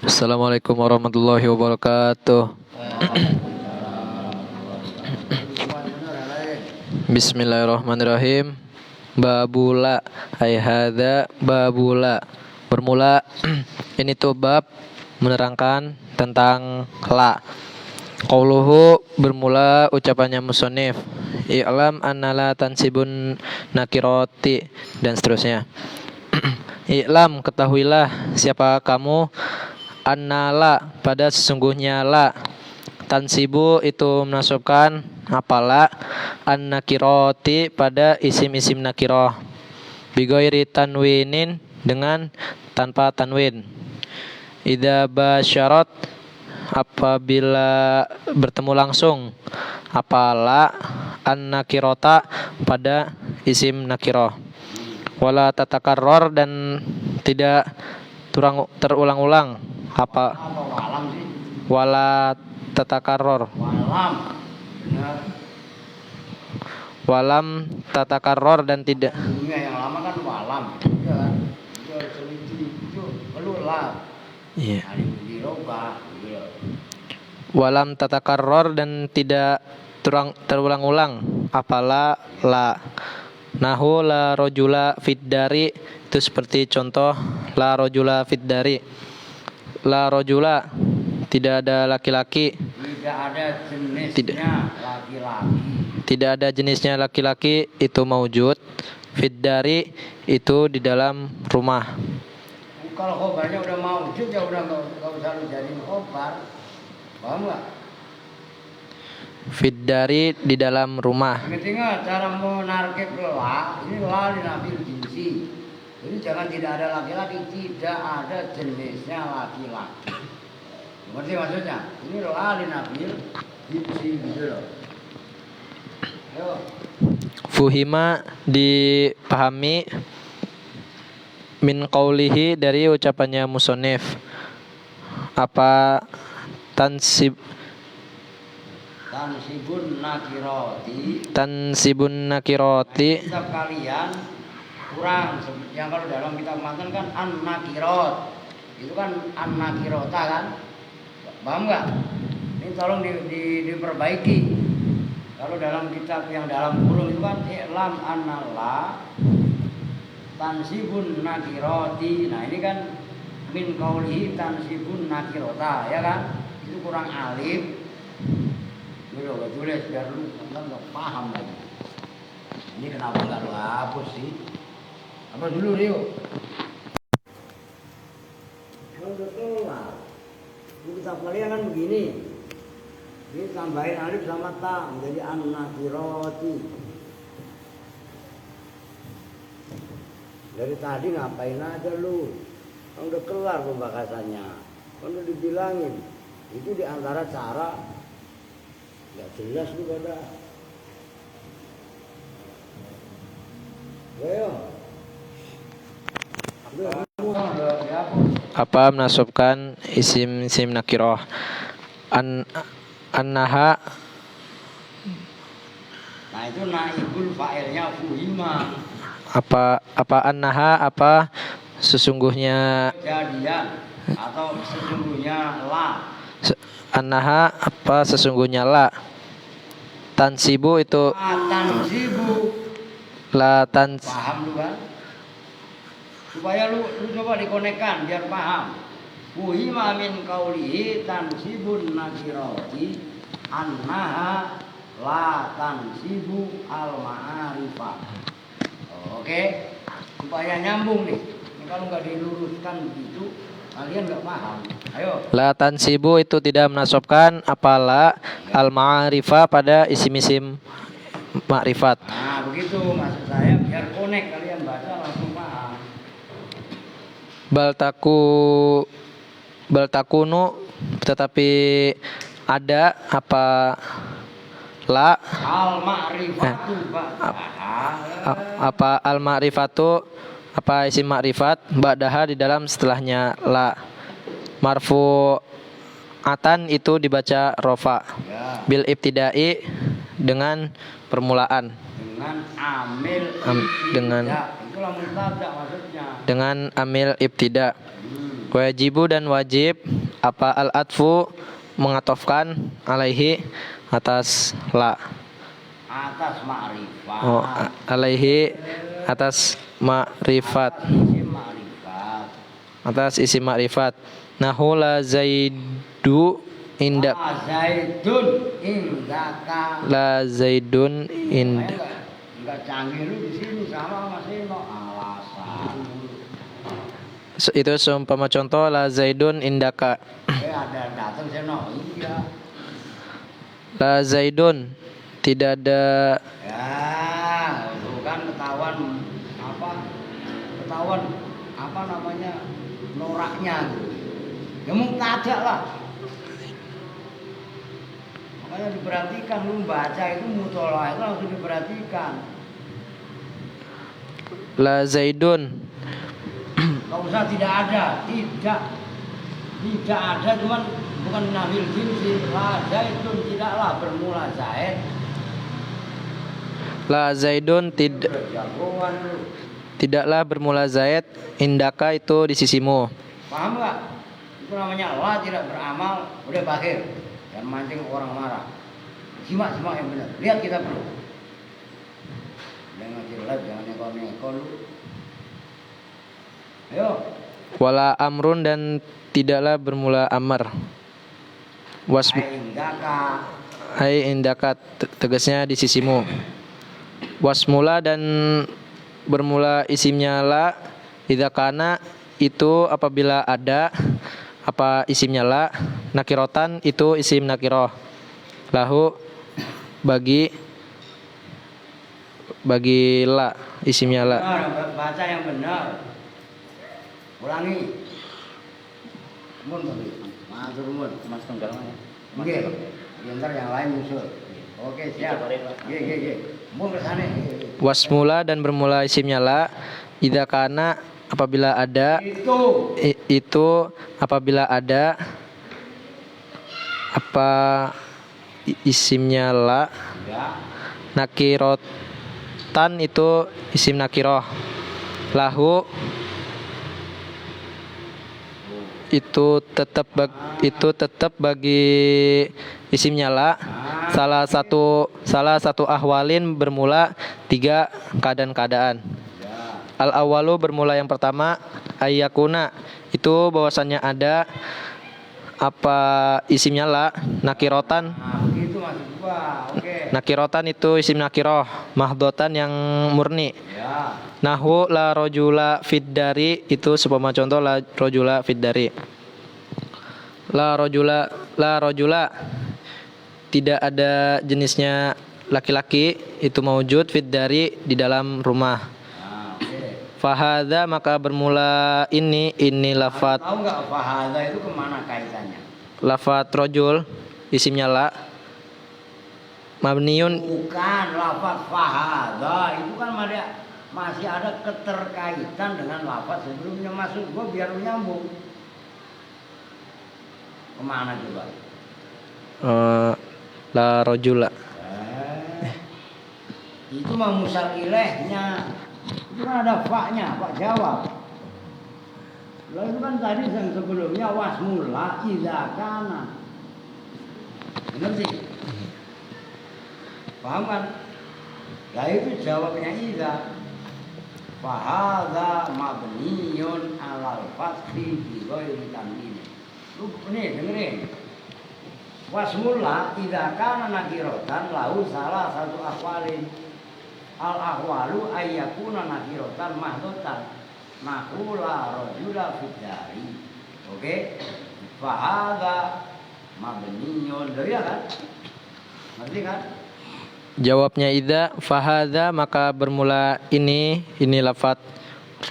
Assalamualaikum warahmatullahi wabarakatuh. Bismillahirrahmanirrahim. Babula ay hadza babula. Bermula ini tuh bab menerangkan tentang la. Qauluhu bermula ucapannya musannif. I'lam annala tansibun nakirati dan seterusnya. I'lam ketahuilah siapa kamu annala pada sesungguhnya la tansibu itu menasabkan apalah an-nakirati pada isim-isim nakirah bighairi tanwinin dengan tanpa tanwin. Idza basyarat apabila bertemu langsung apalah an-nakirata pada isim nakirah. Wala tatakarrar dan tidak terulang-ulang apa walam sih? wala tatakarrar walam tatakarrar dan tidak Dunia yang lama kan walam, ya kan? Itu seliti itu perlu lah. iya Hari dirubah, gitu. walam tatakarrar dan tidak terulang-ulang apalah la nahu la rojula fid dari itu seperti contoh la rojula fid dari la rojula tidak ada laki-laki Tidak ada jenisnya Tidak. laki-laki. tidak ada jenisnya laki-laki itu maujud fid dari itu di dalam rumah. Kalau khobarnya udah maujud ya udah nggak usah lu jadiin khobar, paham nggak? Fid dari di dalam rumah. Ingat cara menarkib la, ini la dinafil jinsi. Jadi jangan tidak ada laki-laki, tidak ada jenisnya laki-laki. Ngerti maksudnya? Ini la dinafil jinsi gitu loh. Ayo. Fuhima dipahami min qaulihi dari ucapannya musonif apa tansibun nakiroti Kitab kalian kurang yang kalau dalam kitab matan kan an-nakirot. Itu kan an-nakirota kan? Paham nggak? Ini tolong diperbaiki. Kalau dalam kitab yang dalam kurung itu kan i'lam annalla tansibun nakiroti. Nah, ini kan min qaulihi tansibun nakirota, ya kan? Itu kurang alif. Dulu gue tulis biar lu kan nggak paham lagi. Ini kenapa nggak lu hapus sih? Apa dulu Rio? Udah keluar. Ini kitab kalian kan begini. Ini tambahin alif sama ta menjadi an-nakiroti. Dari tadi ngapain aja lu? Kan udah kelar pembahasannya. Kan udah dibilangin. Itu diantara cara nggak jelas lu pada. Ayo. apa menasabkan isim nakirah annaha. Nah itu naibul fa'ilnya fuhima. Apa annaha apa sesungguhnya Kejadian atau sesungguhnya la. annaha apa sesungguhnya la tansibu itu Tansibu. la Paham lu kan? Supaya lu coba dikonekkan biar paham. Fuhima min qaulihi tansibun nakirati annaha la tansibu al ma'arifah. Oke? Supaya nyambung nih. Ini kalau nggak diluruskan begitu, kalian nggak paham. Ayo. la tansibu itu tidak menasabkan apalah al ma'rifah pada isim-isim makrifat. Nah begitu maksud saya biar konek kalian baca langsung paham. Baltakunu tetapi ada apa la Al ma'rifatu apa al ma'rifatu apa isim makrifat ba'daha di dalam setelahnya la marfu atan itu dibaca rofa ya, bil ibtidai dengan permulaan dengan amil dengan ibtida. Itulah mubtada maksudnya. dengan amil ibtida Wajibu dan wajib apa al-atfu mengatofkan alaihi atas la. Atas ma'rifat. Oh, alaihi atas ma'rifat. Isim ma'rifat. Atas isim ma'rifat. Nahu la zaidu indak. Ah, Zaidun indaka. La zaidun Makanya indak. enggak canggih lu di sini sama Mas Eno. Alasan. Itu seumpama contoh la zaidun indaka. Ada datang Seno. Iya. La zaidun tidak ada. Ya, itu kan ketahuan apa? Ketahuan apa namanya? Noraknya gitu. Ya mubtada lah. Makanya diperhatikan lu baca itu mutolaah itu langsung diperhatikan. La zaidun. Enggak usah tidak ada, tidak ada cuman bukan nafil jinsi. La zaidun tidaklah bermula zaid. La zaidun Jagoan lu. tidaklah bermula zaid indaka itu di sisimu. Paham nggak? Itu namanya la tidak beramal, udah berakhir. Dan mancing orang marah. Simak yang benar. Lihat kita perlu. Jangan lihat, jangan neko lu. Ayo. Wala amrun dan tidaklah bermula amar. Indaka. Hai indaka tegasnya di sisimu. Wasmula dan bermula isimnya la idza kana itu apabila ada apa isimnya la, nakirotan itu isim nakiroh, lahu bagi la isimnya la. Benar, baca yang benar. Ulangi. Mun tadi. Matur mun. Mas tunggal mana? Oke. Ntar yang lain muncul. Oke, siap. Ye. Mun kesana. Wasmula dan bermula isimnya la idza kana apabila ada itu apabila ada apa isimnya la, Ya. nakirotan itu isim nakiroh, lahu itu tetap bagi isimnya la salah satu ahwalin bermula 3 keadaan. Al awalu bermula yang pertama ayyakuna itu bahwasannya ada apa isimnya la nakirotan. Nah, begitu maksud gua. Oke. Nakirotan itu isim nakiroh mahdotan yang murni. Ya. Nahu la rojula fiddari itu seumpama contoh la rojula fiddari. La rojula tidak ada jenisnya laki-laki itu maujud fiddari di dalam rumah. Nah, oke. Fahadha maka bermula ini lafat. Tahu nggak fahadha itu kemana kaitannya? Lafat rojul isimnya la mabniun. Bukan lafaz fahadha itu kan masih ada keterkaitan dengan lafaz sebelumnya. Maksud gua biar lu nyambung. Kemana coba? La rojula. Itu mah musal ilehnya. Itu kan ada fa-nya, Pak jawab. Lalu itu kan tadi yang sebelumnya wasmula idza kana. Benar sih? Paham kan? Lah itu jawabnya idza. Fahadha mabniyun alal fathi bi ghairi tanwin. Lu nih dengerin. Wasmula idza kana nakiratan lahu salah satu ahwalin. Al ahwalu ayyakuna nakiratan mahdotan. Nakula rajula fiddari. Oke? Fahadha mabniyun. Ya kan? Ngerti kan? Jawabnya idza fahadha maka bermula ini lafat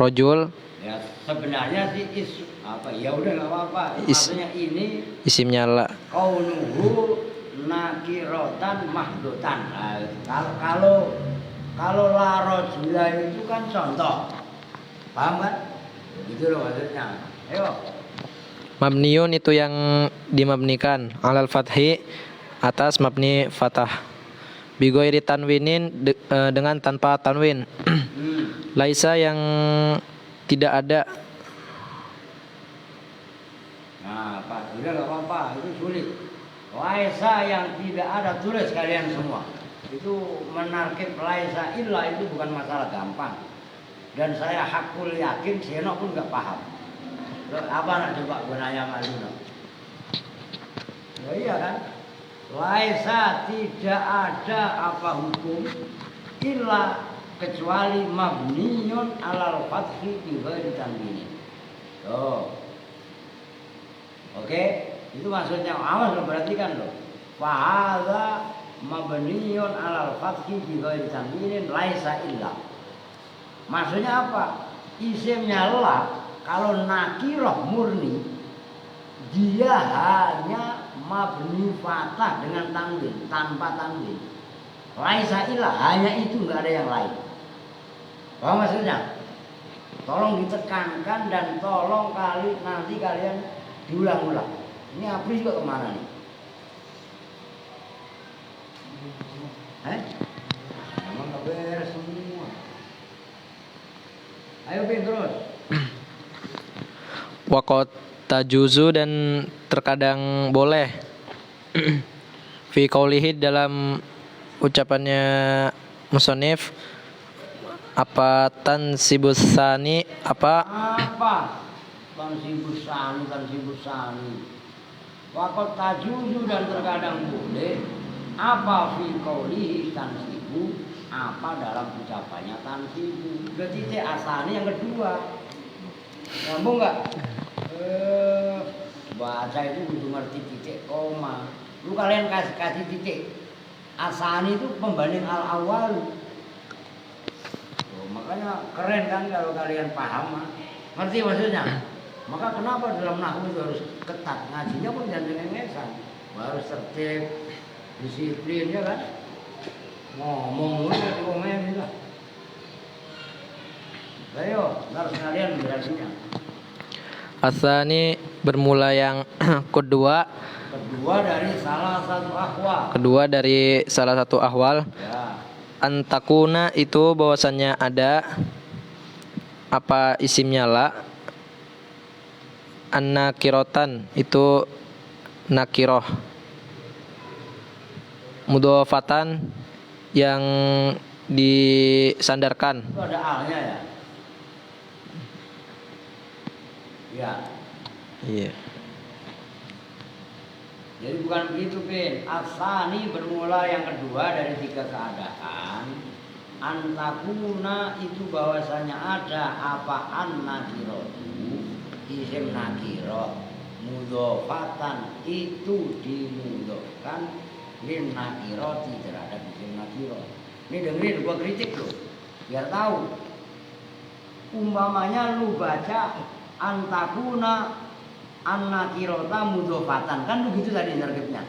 rojul. Ya sebenarnya sih ya udah nggak apa-apa. Maksudnya ini Isimnya la. kaunuhu nakirotan mahdotan. Nah, kalau la rojula itu kan contoh, paham kan? Itu loh maksudnya. Ayo. Mabniun itu yang dimabnikan alal fathi atas mabni fatah. Bigoiri tanwinin dengan tanpa tanwin. Laisa yang tidak ada. Nah, Pak, udah nggak apa-apa, itu sulit. Laisa yang tidak ada tulis kalian semua. Itu menarkib laisa illa itu bukan masalah gampang. Dan saya hakul yakin Seno pun nggak paham. Loh, apa nak coba gue nanya sama lu? Ya iya kan? Laisa tidak ada apa hukum illa kecuali mabniyun alal fathi bi ghairi tanwin. Tuh. Oke, itu maksudnya awas lo perhatikan lo. Fahadha mabniyun alal fathi bi ghairi tanwin laisa illa. Maksudnya apa? Isimnya la kalau nakirah murni dia hanya mabni fathah dengan tanwin, tanpa tanwin. Laisa illa hanya itu, nggak ada yang lain. Paham maksudnya? Tolong ditekankan dan tolong nanti kalian diulang-ulang. Ini Apri juga kemana nih? Emang gak beres semua. Ayo Pin terus. Wakot tajuzu dan terkadang boleh. Fi qaulihi dalam ucapannya musannif apa tansibusani apa tansibusani wakot tajuzu dan terkadang boleh apa fi qaulihi tansibu apa dalam ucapannya tansibu. Berarti titik asani yang kedua. Nyambung nggak? Baca itu kudu ngerti titik koma. Lu kalian kasih titik asani itu pembanding al awal. Makanya keren kan kalau kalian paham, ngerti maksudnya. Maka kenapa dalam nahwu itu harus ketat, ngajinya pun jangan cengengesan, harus tertib, disiplin ya kan. Ngomong udah dikomenin lah. Ayo, harus kalian berhasilnya. asani bermula yang kedua dari salah satu ahwal Ya. antakuna itu bahwasannya ada apa isimnya la an-nakirotan itu nakiroh mudhofatan yang disandarkan. Itu ada alnya ya. Ya. Iya. Jadi bukan begitu Pin. Asani bermula yang kedua dari tiga keadaan. Antakuna itu bahwasanya ada apa an-nakirotu isim nakiroh mudhofatan itu dimudhofkan lin nakiroti terhadap isim nakiroh. Ini dengerin gua kritik loh biar tahu. Umpamanya lu baca antakuna an-nakirota mudhofatan kan begitu tadi nerkibnya.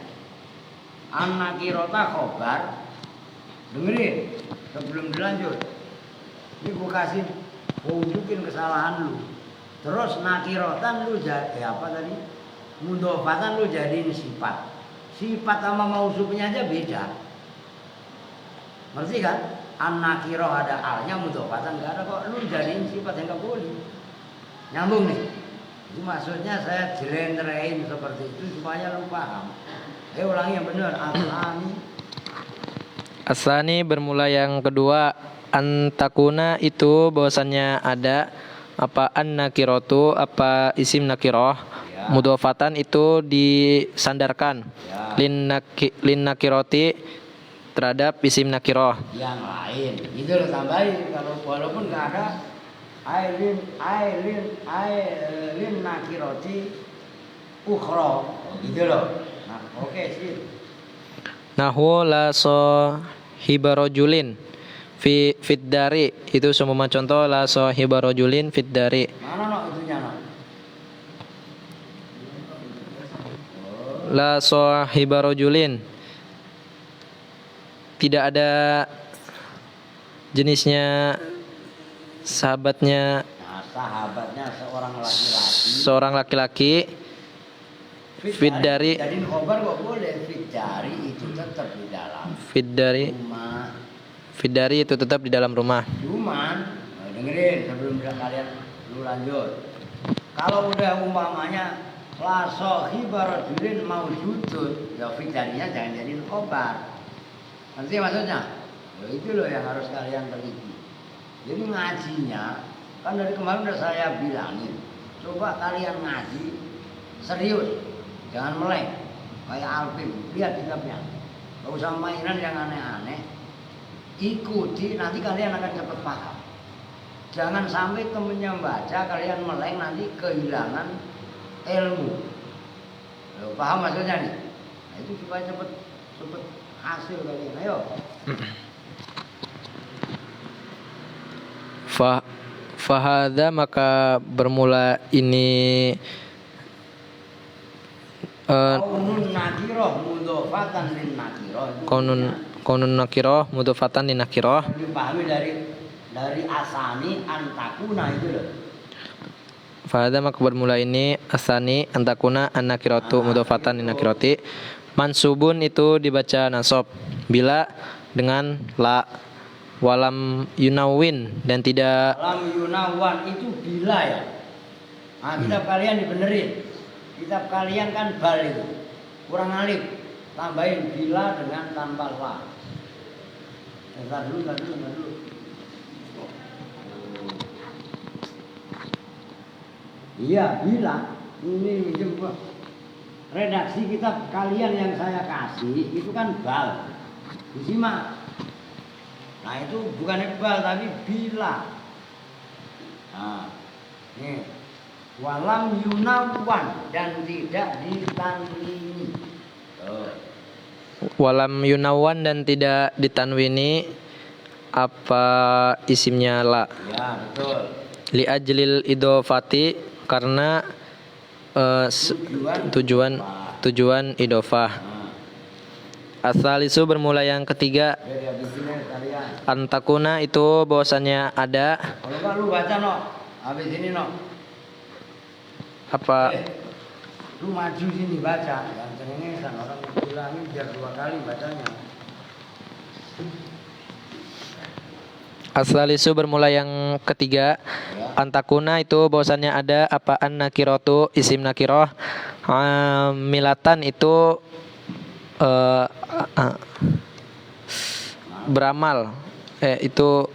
An-nakirota khobar. Dengerin sebelum dilanjut. Ini gua kasih unjukin kesalahan lu. Terus nakirotan lu jadi apa tadi? Mudhofatan lu jadiin sifat. Sifat sama mausufnya aja beda. Ngerti kan? An-nakiroh ada alnya, mudhofatan enggak ada kok. Lu jadiin sifat yang enggak boleh. Nyambung nih. Itu maksudnya saya jelenrehin seperti itu supaya lu paham. Ayo ulangi yang benar. Asani bermula yang kedua antakuna itu bahwasannya ada apa an-nakirotu apa isim nakiroh Ya. mudhofatan itu disandarkan Ya. lin nakiroti terhadap isim nakiroh. Yang lain itu lo tambahin kalau walaupun nggak ada ailin nakiroti ukhro gitu loh. Nah oke sih. Nahwu la sahibarojulin fit dari itu semua contoh la sahibarojulin fit dari. Mana no itunya no? La sahibarojulin tidak ada jenisnya sahabatnya Nah sahabatnya seorang seorang laki-laki fit dari jadi khobar kok boleh fit dari itu tetap di dalam rumah. fit dari itu tetap di dalam rumah. Cuman dengerin sebelum kalian lu lanjut. Kalau udah umpamanya La sahiba rajulin maujudun. Ya fidaninya jangan jadiin khobar. Ngerti maksudnya? Ya itu loh yang harus kalian teliti. Jadi ngajinya kan dari kemarin udah saya bilangin. Coba kalian ngaji serius. Jangan meleng. Kayak Alvin, lihat kitabnya. Gak usah mainan yang aneh-aneh. Ikuti, nanti kalian akan cepat paham. Jangan sampai temennya baca, kalian meleng nanti kehilangan ilmu. Loh, paham maksudnya nih? Nah, itu supaya cepet hasil kalian. Ayo. Fahada maka bermula ini Kaunun nakiroh mudofatan lin nakiroh. konun nakiroh mudofatan din nakiroh. Dipahami dari asani antakuna itu loh. Fahada maka bermula ini asani antakuna an nakiratu mudofatan din nakiroti. Mansubun itu dibaca nasab bila dengan la, walam yunawin dan tidak Walam yunawan itu bila ya. Nah, kitab kalian dibenerin. Kitab kalian kan bal itu. Kurang alif. Tambahin bila dengan tanpa la. Bentar dulu. Iya, bila. Ini jemput. Redaksi kitab kalian yang saya kasih itu kan bal. Disimak. Nah itu bukan bal tapi bila. Nah, nih. Walam yunawan dan tidak ditanwini. walam yunawan dan tidak ditanwini apa isimnya la. Ya betul. Li ajlil idofati karena tujuan idofah. Asalisu bermula yang ketiga. Antakuna itu bahwasannya ada. Kalau enggak lu baca no, habis ini no. Apa? Lu maju sini baca, yang cengengesan orang ulangi biar 2 kali bacanya. Asalisu bermula yang ketiga. Antakuna itu bahwasannya ada apa an nakiratu isim nakiroh. Milatan itu beramal. Itu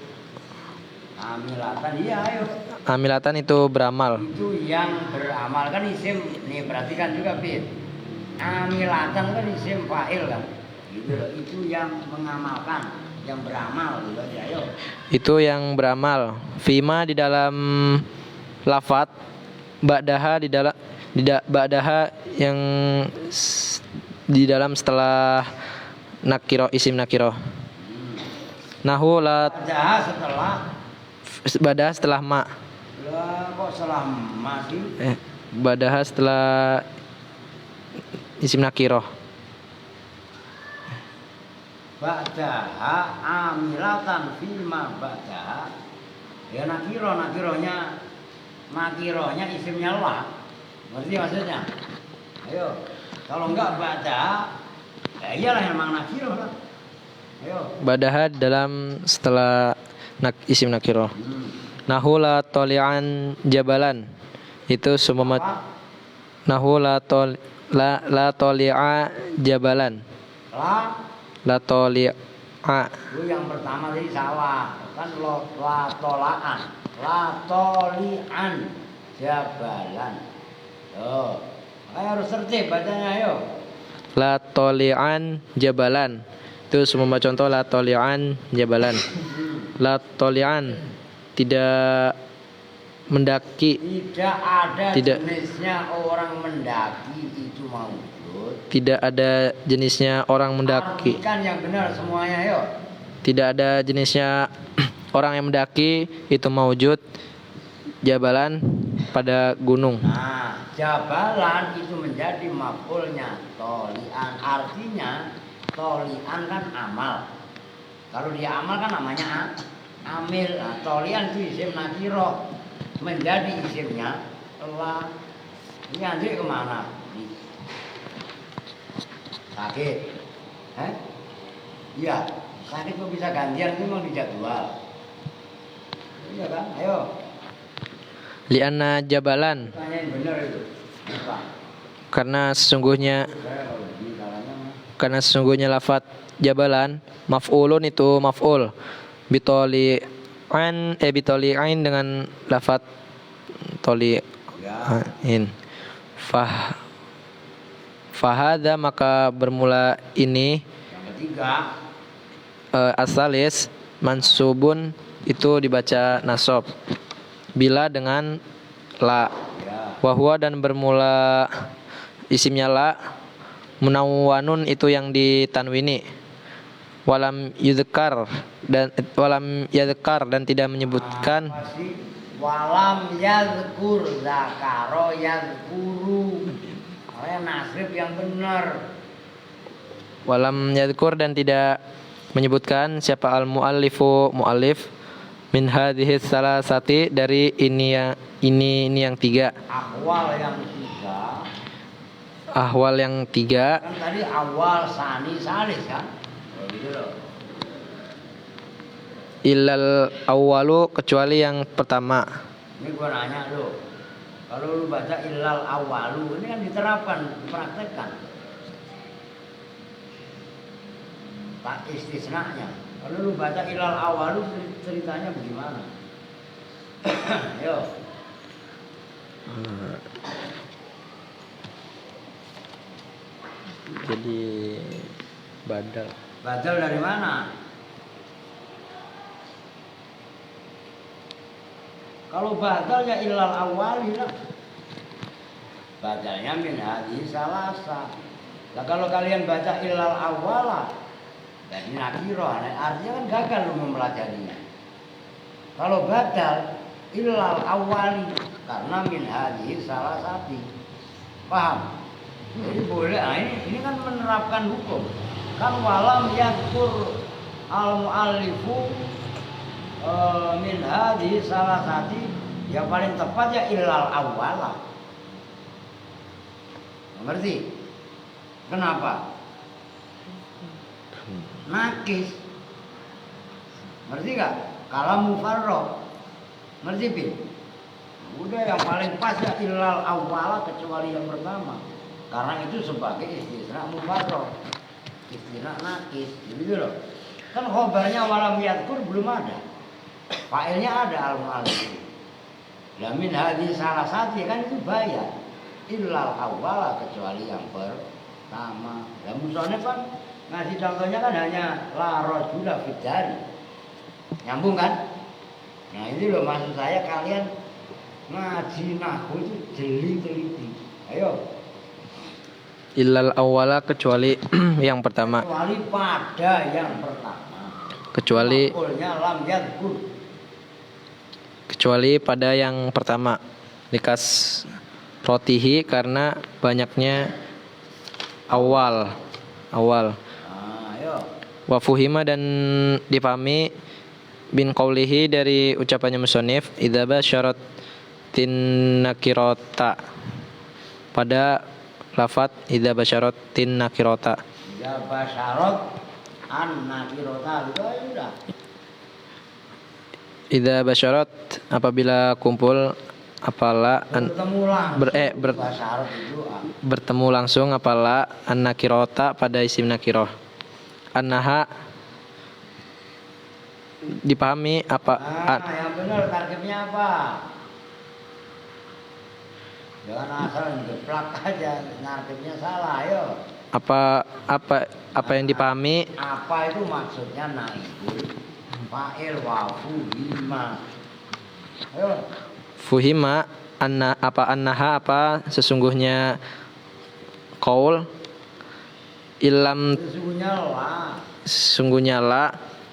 Amilatan iya ayo. amilatan itu beramal. Itu yang beramal kan isim nih perhatikan juga Fit. Amilatan kan isim fa'il kan. Gitu loh. Itu yang mengamalkan, yang beramal gitu aja ayo. Itu yang beramal. Fima di dalam lafat, ba'daha ba'daha yang di dalam setelah nakiro isim nakiro. Nahu la Jahat setelah ba'daha setelah ma. lah kok setelah masih Ba'daha setelah isim nakiro. ba'daha amilatan fima ba'daha. Ya nakirohnya isimnya lah. Ngerti maksudnya? Ayo. Kalau enggak ba'daha ya iyalah emang nakiroh lah. Ayo. Ba'daha dalam setelah isim nakiro. Nahu la toli'an jabalan. Itu semua nahu la toli'a jabalan. La toli'a. Lu yang pertama tadi salah. Kan la tola'an. La toli'an jabalan. Tuh. Makanya harus tertib bacanya ayo. La toli'an jabalan. Itu semua contoh la toli'an jabalan. La toli'an tidak mendaki. Tidak ada jenisnya orang mendaki itu maujud. Tidak ada jenisnya orang mendaki. Artikan yang benar semuanya yuk. Tidak ada jenisnya orang yang mendaki itu maujud. Jabalan pada gunung. Nah, jabalan itu menjadi maf'ulnya tolian. Artinya tolian kan amal. Kalau dia amal kan namanya amil. Nah, tolian itu isim nakiro menjadi isimnya telah. Ini Andri kemana? Sakit. Iya. Sakit kok bisa gantian itu memang dijadwal. Iya kan? Ayo. Lianna jabalan. Tanya yang benar itu. Apa? karena sesungguhnya Saya kalau begini caranya mah. karena sesungguhnya lafat jabalan maf'ulun itu maf'ul bitoli ain dengan lafat toli Ya, in fahada maka bermula ini yang ketiga. asalis mansubun itu dibaca nasab bila dengan la Ya, wahwa dan bermula isimnya la munawwanun itu yang ditanwini walam yudhkar dan tidak menyebutkan pasti walam yadkur zakaro yadkuru. Nasrib yang benar. walam yadhkur dan tidak menyebutkan siapa al muallif min hadhihi salasati dari ini yang tiga Akwal yang tiga. ahwal yang tiga Kan tadi awal sani salis kan. Oh, gitu loh. ilal awwalu kecuali yang pertama. Ini gua nanya lo, kalau lu baca ilal awalu ini kan diterapkan, dipraktekkan. Tak istisnanya. Kalau lu baca ilal awalu ceritanya bagaimana? Yo, Jadi badal. badal dari mana? Kalau badal ya ilal awali lah. Badalnya min hadis salasa. Nah kalau kalian baca ilal awala, jadi nakiro, artinya kan gagal lu mempelajarinya. Kalau badal ilal awali karena min hadis salasati. Paham? Jadi boleh, nah ini kan menerapkan hukum. Kan walam yakur al muallifu min hadis salasati, yang paling tepat ya ilal awala. Ngerti? Kenapa? Nakis. Ngerti gak? Kalam mufarrad. Ngerti Pi? Udah yang paling pas ya ilal awala kecuali yang pertama. Karena itu sebagai istisna mufarrad. Istisna nakis. Gitu loh. Kan khobarnya walam yadkur belum ada. Failnya ada al-mu'allif. Lah min hadis salah satu kan itu bayar. Illal awwala kecuali yang pertama. Lah musonef kan ngasih contohnya kan hanya la rajula fidari. Nyambung kan? Nah ini loh maksud saya kalian ngaji nahwu itu jeli teliti. Ayo. Illal awwala kecuali yang pertama. Kecuali pada yang pertama. Kecuali Maf'ulnya lam yadkur. kecuali pada yang pertama. Likas rotihi karena banyaknya awal. Nah, ayo. Wa fuhima dan dipahami bin qaulihi dari ucapannya musonif idza basyarat tin nakirata pada lafat idza basyarat tin nakirata Ya basyarat an nakirota gitu aja udah. idza basyarat apabila kumpul apalah Bertemu langsung basyarat itu bertemu langsung apalah an nakirota pada isim nakiroh annaha dipahami apa yang benar targetnya apa? Jangan asal ngeplak aja, targetnya salah, ayo. apa yang dipahami Apa itu maksudnya naibul fa'il wafu lima. Ayo. fuhima annaha apa sesungguhnya qaul ilam sesungguhnya la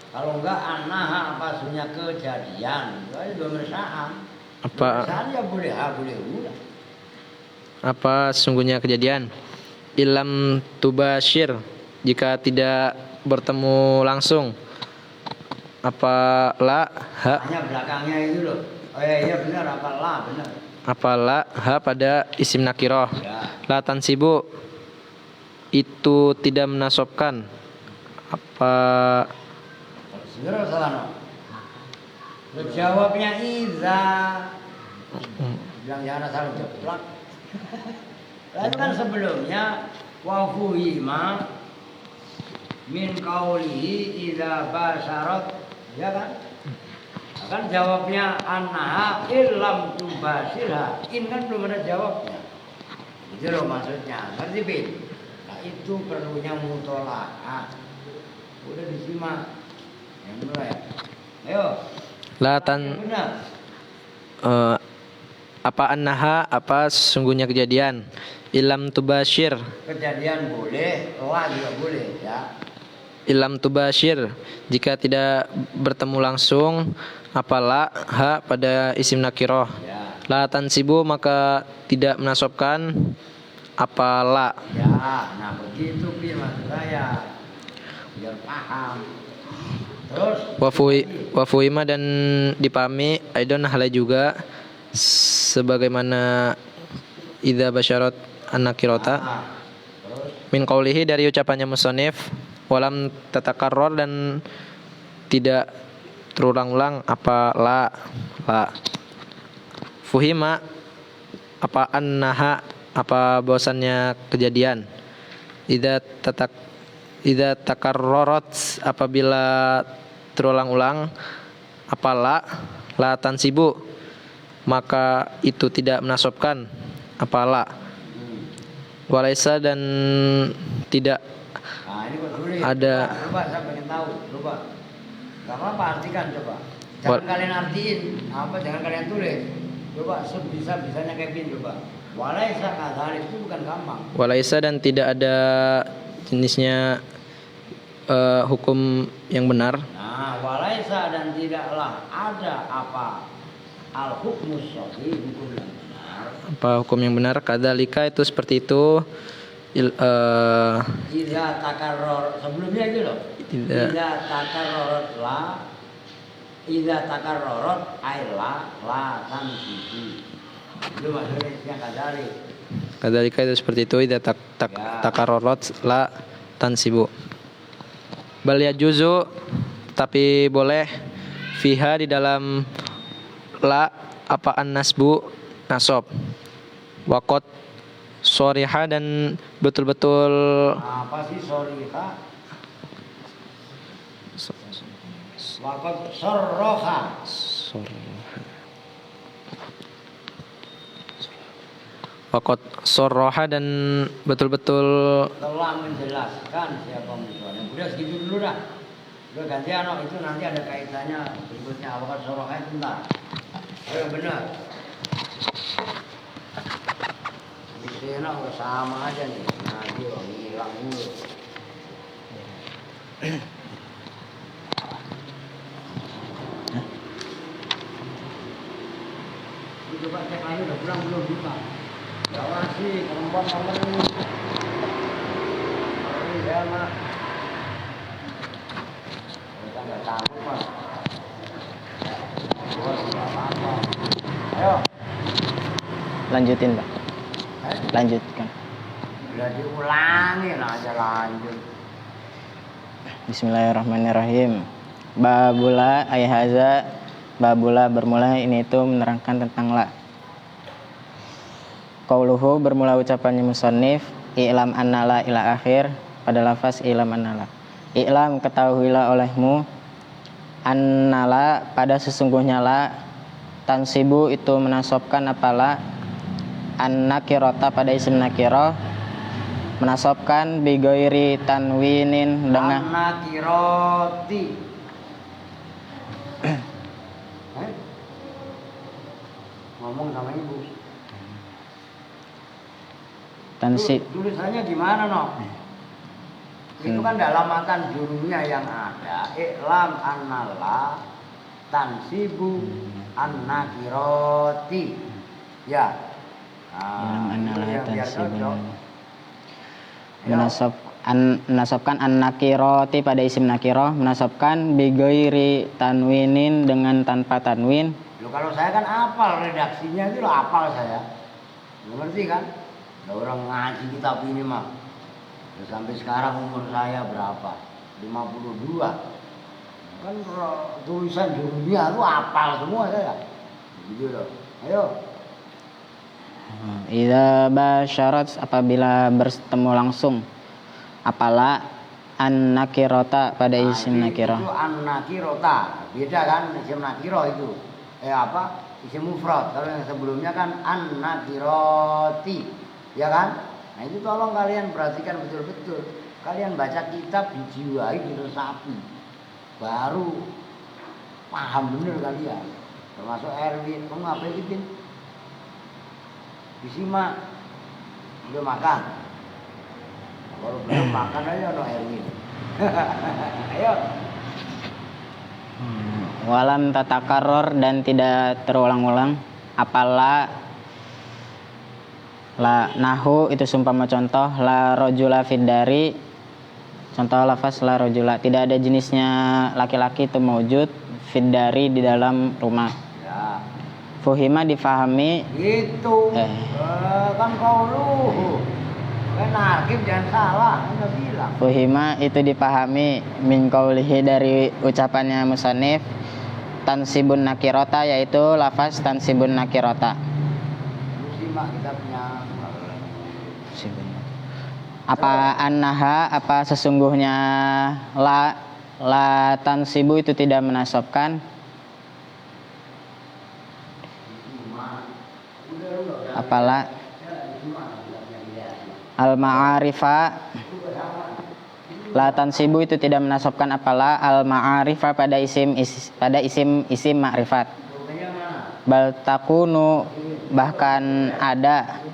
Kalau enggak anaha apa sunya kejadian. Itu aja dua mersaan. apa Mersaan ya boleh boleh udah. apa sesungguhnya kejadian ilam tubashir jika tidak bertemu langsung apa la ha Hanya belakangnya itu loh. Oh iya benar apa la benar. apa la ha pada isim nakiroh Ya. la tansibu itu tidak menasobkan apa Segera salah no. Jawabnya Iza. Bilang jangan asal jeplak. Lalu kan sebelumnya wa fuhima min qaulihi idza basyarat, ya kan? Nah, kan jawabnya annaha illam tubasirha. In kan belum ada jawabnya. Itu loh maksudnya. Ngerti, Bin? Nah, itu perlunya mutolaah. Udah disimak. Yang mulai. Ayo. La Yang tan benar. apa annaha apa sesungguhnya kejadian ilam tubashir Kejadian boleh, la juga boleh, ya. ilam tubashir jika tidak bertemu langsung apalah ha pada isim nakiroh Ya. la tansibu maka tidak menasobkan apalah Ya, nah begitu Pi maksud saya. Biar paham. Terus wafuima dan dipahami aidon halai juga sebagaimana idza basyarat an-nakirata ah, terus min qaulihi dari ucapannya musannif walam tatakarror dan tidak terulang-ulang apa la fuhima apa annaha apa bahwasannya kejadian idza takarrorat apabila terulang-ulang apa la tansibu maka itu tidak menasobkan apa la walaisa dan tidak nah ini kok sulit. ada Coba saya pengen tahu, coba. Gak apa-apa artikan coba. Jangan kalian artiin, jangan kalian tulis. Coba sebisa-bisanya Kevin coba. Walaisa kadzalik itu bukan gampang. walaisa dan tidak ada jenisnya hukum yang benar Nah, walaisa dan tidaklah ada apa al hukmus sahih hukum yang benar. apa hukum yang benar kadzalika itu seperti itu Idza takarror sebelumnya itu loh. Idza takarrorat la tansibu. Itu maksudnya kadzalik. kadzalika itu seperti itu idza takarrorat la tansibu bal yajuzu tapi boleh fiha di dalam la apa an-nasbu nasab waqat shoriha dan betul-betul Apa sih shoriha? Waqat sorroha. waqat sorroha dan betul-betul Telah menjelaskan siapa musuhnya. Udah segitu dulu dah. Udah ganti itu nanti ada kaitannya berikutnya waqat sorroha itu entar. Ayo benar. Enak udah sama aja nih. Nah, dia hilang mulu. Coba cek lagi udah pulang belum buka. Jangan sih perempuan nomor ini. Ini dia mah. Kita nggak tahu mah. Apa-apa. Ayo. Lanjutin Pak. Lanjutkan. Udah diulangin aja lanjut. Bismillahirrahmanirrahim. Babula ayhaza babula bermula ini itu menerangkan tentang la. Qauluhu bermula ucapannya musannif i'lam annala ila akhir pada lafaz i'lam annala. I'lam ketahuilah olehmu annala pada sesungguhnya la tansibu itu menasobkan apalah an-nakirata pada isim nakirah menasobkan bigoiri tanwinin dengan An-nakiroti. Ngomong sama ibu. tansib Tulisannya gimana no? Itu kan dalam matan jurumnya yang ada i'lam annala tansibu an-nakiroti. Ya. I'lam annala itu yang biar tansibu cocok. menasabkan an-nakiroti pada isim nakirah menasabkan bigoiri tanwinin dengan tanpa tanwin. Loh, kalau saya kan hafal redaksinya itu loh hafal saya. Lo ngerti kan? Ada orang ngaji kitab ini mah. Terus sampai sekarang umur saya berapa? 52. Kan tulisan dunia itu hafal semua saya. Gitu loh. Ayo. Idza basyarat apabila bertemu langsung. Apala an nakirota pada isim nakirah. Itu an nakirota. Beda kan isim nakirah itu. Isim mufrad. Kalau yang sebelumnya kan an nakiroti. Ya kan? Nah itu tolong kalian perhatikan betul-betul. Kalian baca kitab dijiwai, diresapi. Baru paham bener kalian. Termasuk Erwin. Kamu ngapain gitu? Disimak. Udah makan. Kalau belum makan aja no Erwin. Ayo. Walam tatakarror dan tidak terulang-ulang. Apala la nahu itu sumpama contoh la rojula fiddari. Contoh lafaz la rojula, tidak ada jenisnya laki-laki itu mewujud fiddari di dalam rumah. Ya. Fuhima difahami. Gitu. Kan kau lu. Kan narkib jangan salah, udah bilang. Fuhima itu dipahami min qaulihi dari ucapannya musannif tansibun nakirota, yaitu lafaz tansibun nakirota. Lu simak kitabnya. Apa annaha, apa sesungguhnya la tansibu itu tidak menasabkan. Apalah al ma'arifa, la tansibu itu tidak menasabkan apalah al ma'arifa pada isim ma'rifat. Bal takunu, bahkan ada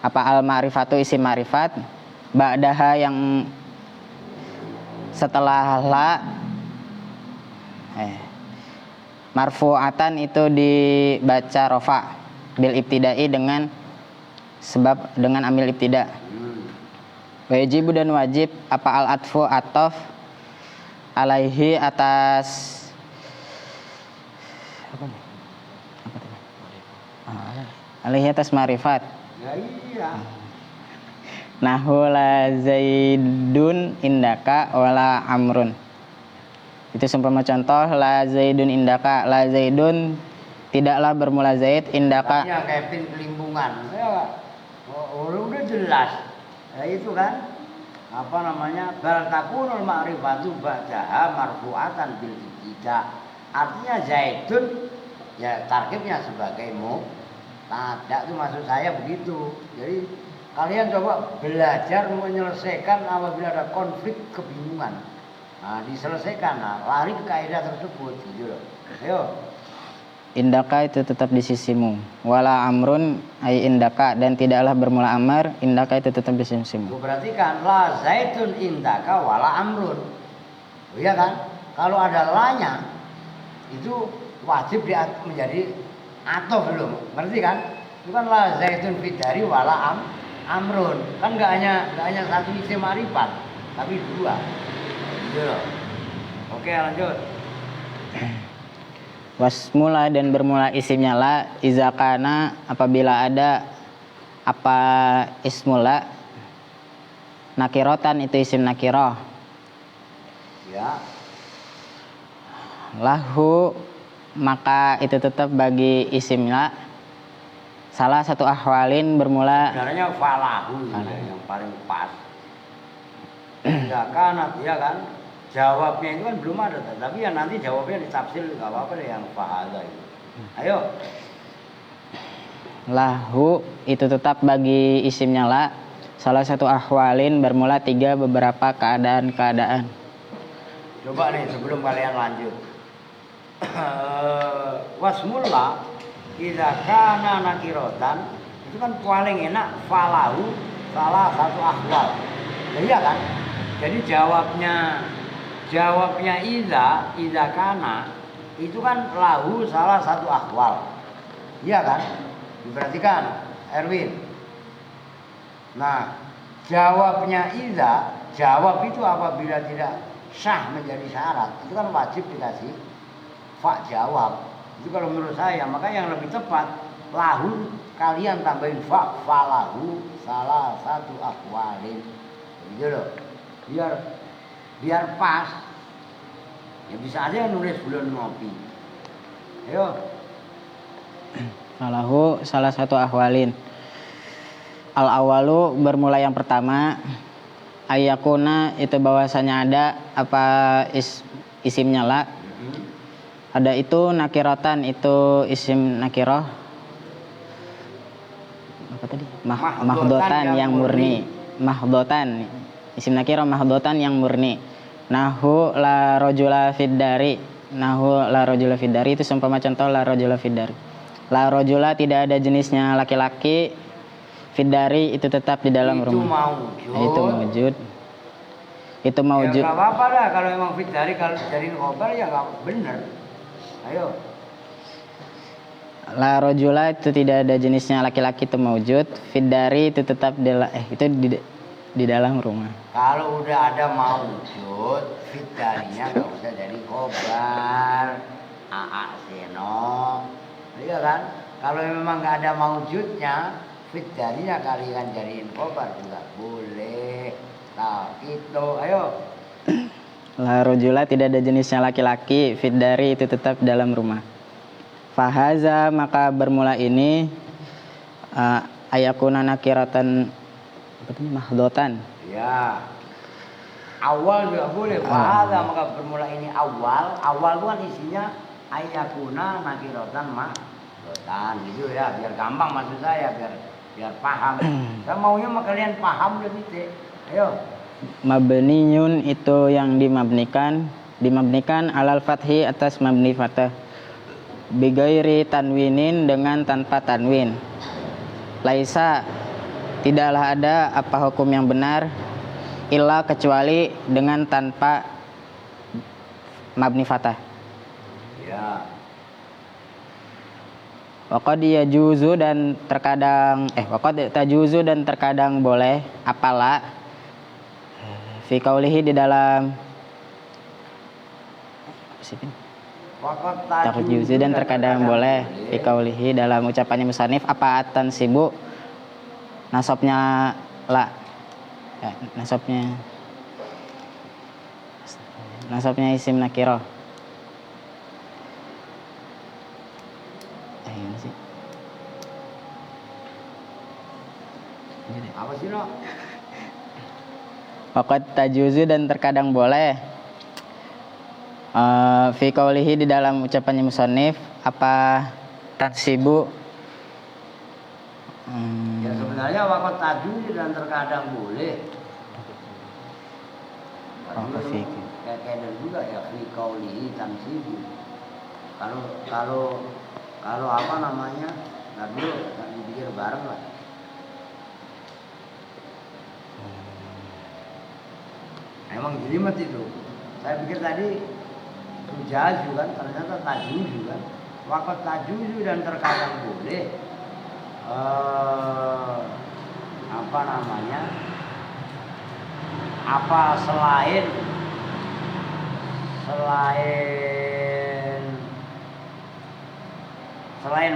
apa al ma'rifatu isim ma'rifat ba'daha yang setelah la marfu'atan itu dibaca rofa bil ibtidai dengan sebab dengan amil ibtida. Wajib dan wajib apa al atfu atof alaihi atas alaihi atas ma'rifat. Ya iya. Nahu la zaidun indaka wala amrun. Itu seumpama contoh la zaidun indaka, la zaidun tidaklah bermula zaid indaka. Tanya Kevin kelimbungan. Ya, udah jelas. Ya itu kan. Apa namanya? Bal takunul ma'rifatu ba'daha marfu'atan bil ibtida. Artinya zaidun ya tarkibnya sebagai mubtada itu maksud saya begitu. Jadi kalian coba belajar menyelesaikan apabila ada konflik kebingungan. Nah, diselesaikan, lari ke kaidah tersebut gitu loh. Ayo. Indaka itu tetap di sisimu. Wala amrun ay indaka, dan tidaklah bermula amar, indaka itu tetap di sisimu. Perhatikan, la zaitun indaka wala amrun. Oh, iya kan? Kalau ada lanya itu wajib menjadi atof belum. Ngerti kan? Itu kan la zaitun fidari wala amrun. Kan enggak hanya satu isim ma'rifat, tapi dua. Gitu loh. Oke, lanjut. Wasmula dan bermula isimnya la izakana apabila ada apa ismula nakirotan itu isim nakiroh. Ya. Lahu maka itu tetap bagi isim la salah satu ahwalin bermula Sebenarnya falahu yang paling pas. Izakana ya kan? Jawabnya itu kan belum ada, tapi ya nanti jawabnya ditafsir nggak apa-apa deh yang fa'ala itu. Ayo. lahu itu tetap bagi isimnya la salah satu ahwalin bermula tiga beberapa keadaan-keadaan. Coba nih sebelum kalian lanjut. Wasmulla idza kana nakirotan itu kan paling enak falahu salah satu ahwal. Iya kan? Jadi jawabnya idza kana itu kan lahu salah satu ahwal. Iya kan? Diperhatikan Erwin. Nah, jawabnya jawab itu apabila tidak sah menjadi syarat, itu kan wajib dikasih fa jawab. Itu kalau menurut saya, maka yang lebih tepat lahu kalian tambahin falahu salah satu ahwalin. Gitu loh. Biar pas. Ya bisa aja nulis belum ngopi. Ayo. Salahu salah satu ahwalin. Al awalu bermula yang pertama, ayakuna itu bahwasanya ada apa isimnya la. Ada itu nakirotan itu isim nakiroh. Apa tadi? Mahdotan yang murni. Mahdotan isim nakiroh mahdotan yang murni. Nahu la rojula fiddari. Nahu la rojula fiddari itu seumpama contoh la rojula fiddari. La rojula tidak ada jenisnya laki-laki. Fiddari itu tetap di dalam rumah. Itu mawujud. Itu mawujud. Ya nggak apa-apa lah kalau emang fiddari, kalau jadiin khobar ya nggak bener. Ayo. La rojula itu tidak ada jenisnya laki-laki itu mawujud. Fiddari itu tetap itu di dalam rumah. Kalau udah ada mawujud, fiddarinya nggak usah jadi khobar. Seno. Iya kan? Kalau memang nggak ada mawujudnya, fiddarinya kalian jadiin khobar juga boleh. Nah, gitu. Ayo. La rojula tidak ada jenisnya laki-laki. Fiddari itu tetap dalam rumah. Fahaza maka bermula ini ayakuna nakiratan mahdotan. Ya. Awal juga boleh. Fahaza maka bermula ini awal. Awal itu kan isinya ayakuna nakiratan mahdotan gitu ya. Biar gampang maksud saya, biar paham. Saya maunya sama kalian paham udah titik. Ayo. Mabniyun itu yang dimabnikan alal fathi atas mabni fathah. Bigairi tanwinin dengan tanpa tanwin. Laisa tidaklah ada apa hukum yang benar illa kecuali dengan tanpa mabni fathah. Ya. Waqad yajuzu dan terkadang waqad tajuzu dan terkadang boleh apalah fi qaulihi di dalam tajuzu dan terkadang boleh fi qaulihi dalam ucapannya musannif apa atan sibuk nasabnya la nasabnya isim nakirah. Gimana sih? Apa sih lo? Waqad tajuzu dan terkadang boleh fi qaulihi di dalam ucapannya musannif apa tansibu Ya sebenarnya waqad tajuzu dan terkadang boleh. Kayak juga ya fi qaulihi tansibu. Kalau apa namanya? Nah dulu dipikir bareng lah. Emang jelimet itu. Saya pikir tadi tujaju kan, ternyata tajuju kan. Waqad tajuju dan terkadang boleh apa namanya? Apa selain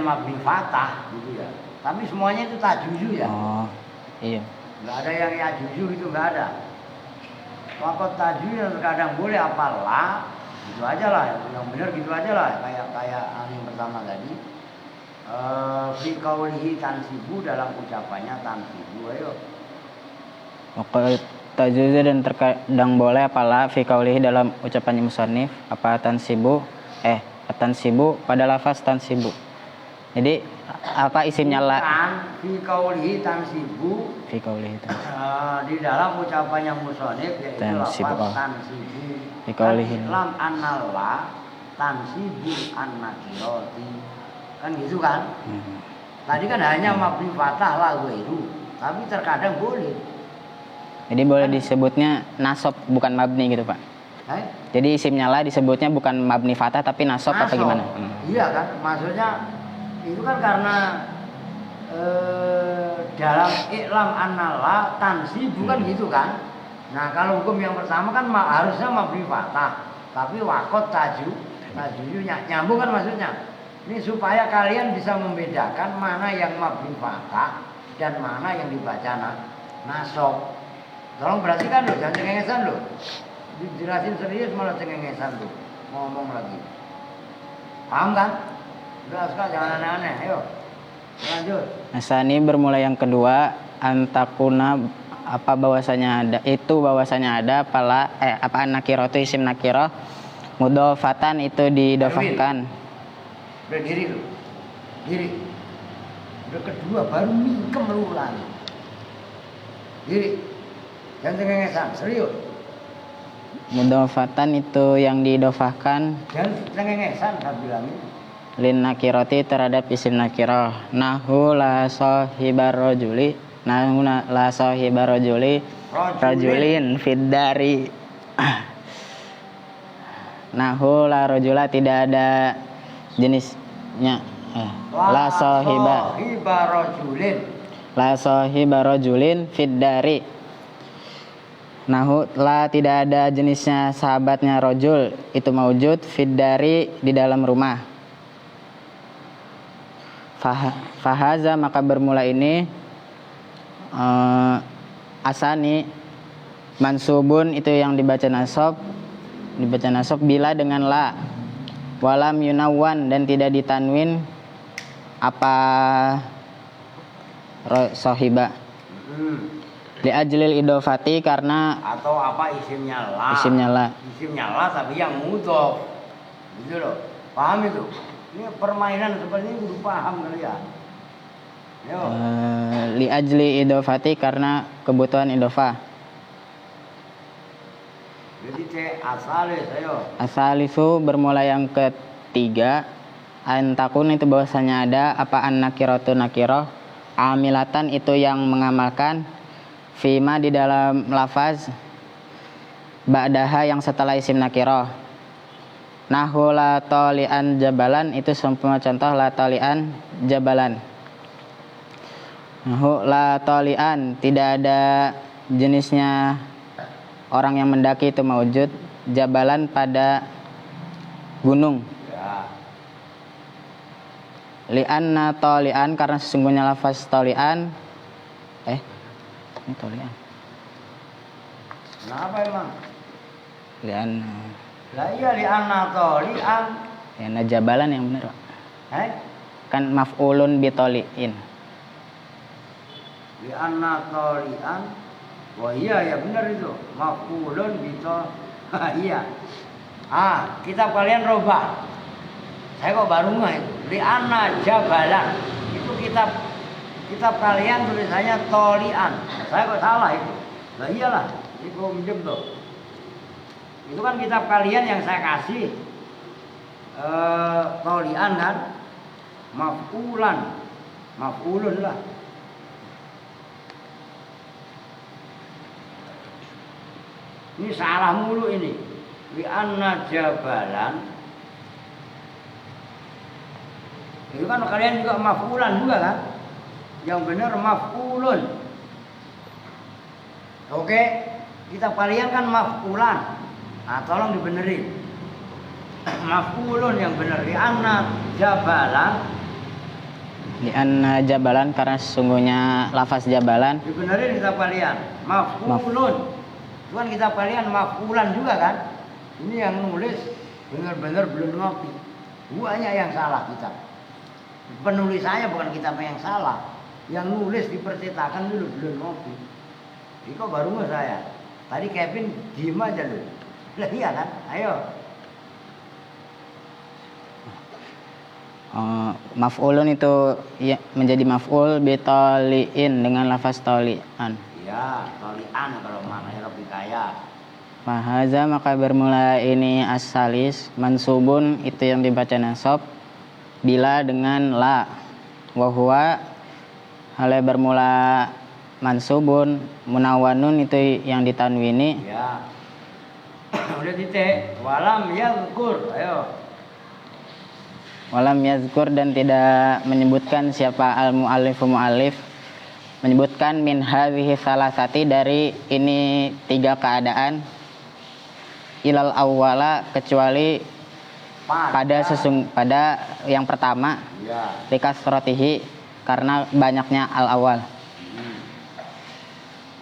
mabni fathah gitu ya. Tapi semuanya itu tajuju ya. Oh, iya. Enggak ada yang yajuju itu, enggak ada. Waqad tajuju yang terkadang boleh apalah. Gitu aja lah, yang benar gitu aja lah, kayak yang pertama tadi. Fi qaulihi tansibu dalam ucapannya tansibu. Ayo. Waqad tajuzu dan terkadang boleh apalah fi qaulihi dalam ucapannya musannif apa tansibu tansibu pada lafaz tansibu. Jadi apa isimnya la? Fi qaulihi tansibu. Fi qaulihi di dalam ucapannya musannif yaitu lafaz tansibu. Fi qaulihi lam annalla tansibu annakirati. Kan gitu kan? Tadi kan hanya mabni fathah lah itu, tapi terkadang boleh. Jadi boleh disebutnya nasab bukan mabni gitu Pak. Jadi isimnya la disebutnya bukan mabni fathah tapi nasab apa gimana? Iya kan, maksudnya itu kan karena dalam iklam annala tansi bukan gitu kan. Nah kalau hukum yang pertama kan harusnya mabni fathah, tapi wakot tajuju nyambung kan maksudnya. Ini supaya kalian bisa membedakan mana yang mabni fathah dan mana yang dibaca nasab. Tolong perhatikan loh, jangan cengengesan loh. Dijelasin serius malah cengengesan loh. Ngomong lagi. Paham kan? Udah sekarang jangan aneh-aneh, ayo. Lanjut. Asani bermula yang kedua, antakuna apa bahwasanya ada apa nakiro itu isim nakiro, mudofatan itu didofahkan. Udah diri lu. Diri. Udah kedua baru mingkem lu lagi. Diri. Jangan cengengesan, serius. Mudofatan itu yang didofahkan Jangan cengengesan saya bilangin. lin nakiroti terhadap isim nakiro. Nahu la sahibar rojuli, la sahibar rojuli rojulin fiddari. Nahu la rojula tidak ada jenisnya. La sahiba rojulin fiddari. Nahu la tidak ada jenisnya sahabatnya rojul itu maujud fiddari di dalam rumah. Fahaza maka bermula ini asani mansubun itu yang dibaca nasab bila dengan la, walam yunawan dan tidak ditanwin apa sohiba. Li ajlil idofati karena Atau apa isimnya la. Isimnya la tapi yang mudhof. Gitu loh. Paham itu? Ini permainan seperti ini kudu paham kalian. Yo. Li ajli idofati karena kebutuhan idofah. Jadi asalis ayo. Asalisu bermula yang ketiga, antakun itu bahwasanya ada apa an nakiratu nakiroh, amilatan itu yang mengamalkan, fima di dalam lafaz, ba'daha yang setelah isim nakiroh. Nahu la tolian jabalan itu sempurna contoh la tolian jabalan. Nahu la tolian tidak ada jenisnya orang yang mendaki itu maujud, jabalan pada gunung. Ya. Li'anna tolian karena sesungguhnya lafaz tolian ini tolian. Kenapa emang? Li'anna Lah iya li'anna tolian. li'anna jabalan yang benar, Pak. Kan maf'ulun bitoliin. Li'anna tolian. Wah iya ya benar itu. Maf'ulun bito. Iya. Kitab kalian robah. Saya kok baru nggak itu. Li'anna jabalan. Itu kitab kalian tulisannya tolian. Saya kok salah itu. Lah iyalah. Itu minjem tuh. Itu kan kitab kalian yang saya kasih. Tolian kan. Maf'ulun lah. Ini salah mulu ini. Li'anna jabalan. Itu kan kalian juga maf'ulan juga kan? Yang benar maf'ulun. Oke, kita kalian kan maf'ulan. Tolong dibenerin. Maf'ulun yang benar. Li'anna jabalan. Li'anna jabalan karena sesungguhnya lafaz jabalan. Dibenerin kita kalian. Maf'ulun. Itu kan kita kalian maf'ulan juga kan? Ini yang nulis benar-benar belum ngopi. Buahnya yang salah kita. Penulisannya bukan kita yang salah. Yang nulis dipercetakan dulu belum ngopi. Ini kok baru nggak saya? Tadi Kevin diem aja lu. Lah iya kan? Ayo. Maf'ulun itu ya, menjadi maf'ul bitoliin dengan lafaz tolian. Iya, tolian kalau maknanya lebih kaya. Fahaza maka bermula ini asalis mansubun itu yang dibaca nasab bila dengan la, wahwa hale bermula mansubun, munawanun itu yang ditanwini. Ya. Udah titik. Walam yazkur. Ayo. Walam yazkur dan tidak menyebutkan siapa al-mu'allifu mu'allif, menyebutkan min hadhihi salasati dari ini tiga keadaan, ilal awwala kecuali pada yang pertama, Ya. likasrotihi karena banyaknya al awal.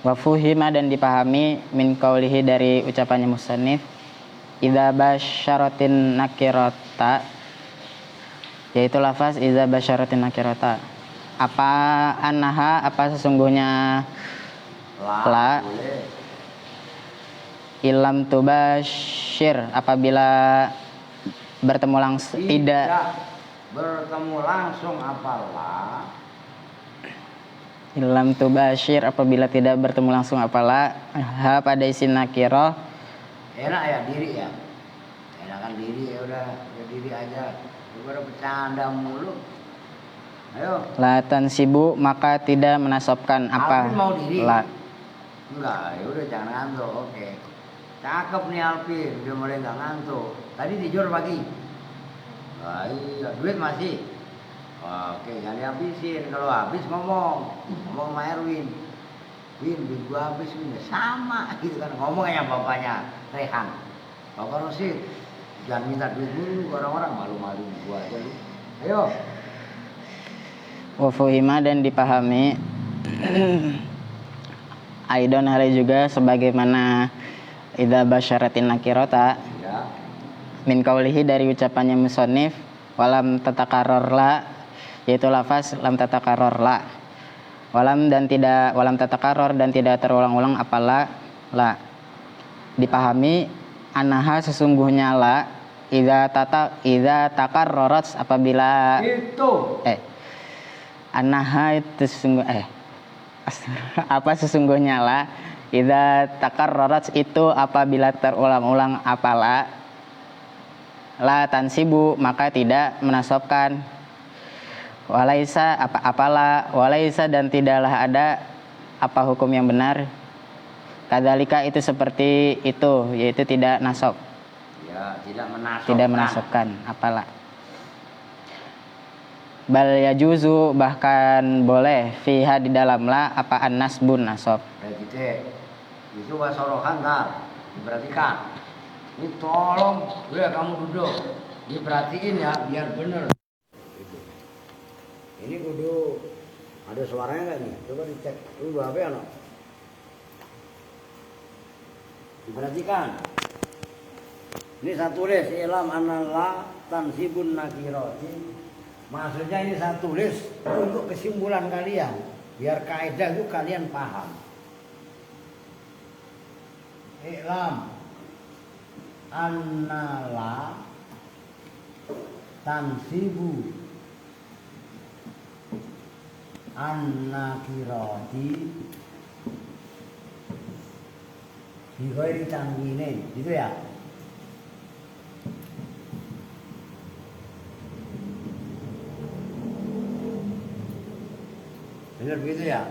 Wa fuhima dan dipahami min qaulihi dari ucapannya musannif, idza basyaratin nakirata, yaitu lafaz idza basyaratin nakirata. Apa annaha, apa sesungguhnya la boleh. ilam tubashir, apabila bertemu langsung tidak bertemu langsung apalah. ilam tubashir, apabila tidak bertemu langsung apalah ha pada isim nakiroh. Enak ya diri ya. Enakan diri ya udah diri aja. Daripada bercanda mulu. Ayo. La tansibu, maka tidak menasobkan apa Alvin mau diri? la. Enggak, ya udah jangan ngantuk. Oke. Cakep nih Alvin, udah mulai nggak ngantuk. Tadi tidur pagi. Wah, iya, duit masih. Oke, jangan dihabisin. Kalau habis ngomong sama Erwin. Win, duit gua habis Win. Sama gitu kan, ngomong kayak bapaknya Rehan. Bapak Rosid, jangan minta duit dulu ke orang-orang, malu-maluin gua aja lu. Ayo. Wa fuhima, dan dipahami Aidon hari juga sebagaimana idza basyaratin nakirota Ya. min kaulihi, dari ucapannya musannif walam tatakarror la, yaitu lafaz lam tatakarror la. Walam tatakarror, dan tidak terulang-ulang apalah la. Dipahami anaha, sesungguhnya la idza takarrorat, apabila Itu. anaha itu apa sesungguhnya la idza takarrorat, itu apabila terulang-ulang apalah la tansibu, maka tidak menasobkan. Walaisa, apalah walaisa, dan tidaklah ada apa hukum yang benar kadzalika, itu seperti itu, yaitu tidak nasob, Ya, tidak menasobkan apalah. Bal yajuzu, bahkan boleh fiha, di dalam la apa an-nasbun, nasob. Kayak gitu. Itu wasorohan ntar diperhatikan. Ini tolong, udah kamu duduk, diperhatiin ya biar bener. Ini kudu ada suaranya nggak nih? Coba dicek dulu apa ya no? Diperhatikan. Ini saya tulis ilam anala tansibun nakiroti. Maksudnya ini saya tulis untuk kesimpulan kalian, biar kaidah itu kalian paham. Ilam annala tansibu an-nakirati bi ghairi tanwinin, gitu ya. Benar begitu ya?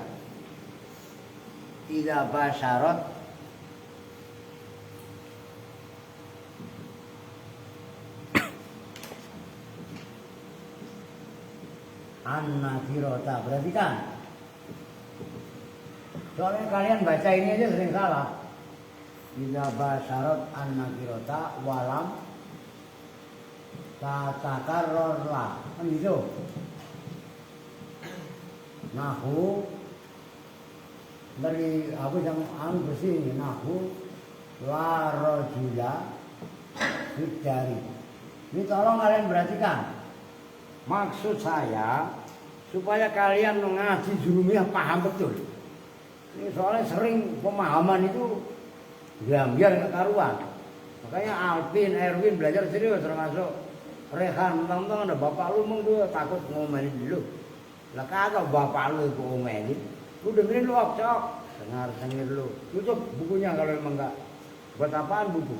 Tidak basyarat an-nakirata, berarti kan? Soalnya kalian baca ini aja sering salah. Tidak basyarat an-nakirata walam tatakarror la, kan gitu. Nahu dari aku yang bersih ini, nahu la rojula fidari. Ini tolong kalian perhatikan. Maksud saya supaya kalian mengaji julumiyah paham betul. Ini soalnya sering pemahaman itu biar kekaruan. Makanya Alvin, Erwin belajar serius, termasuk Rehan. Tentang ada bapak lu emang tuh takut ngomelin dulu. Lah kagak bapak lu itu ngomelin. Lu dengerin lu cok, dengar lu. Tutup bukunya kalau emang enggak. Buat apaan buku?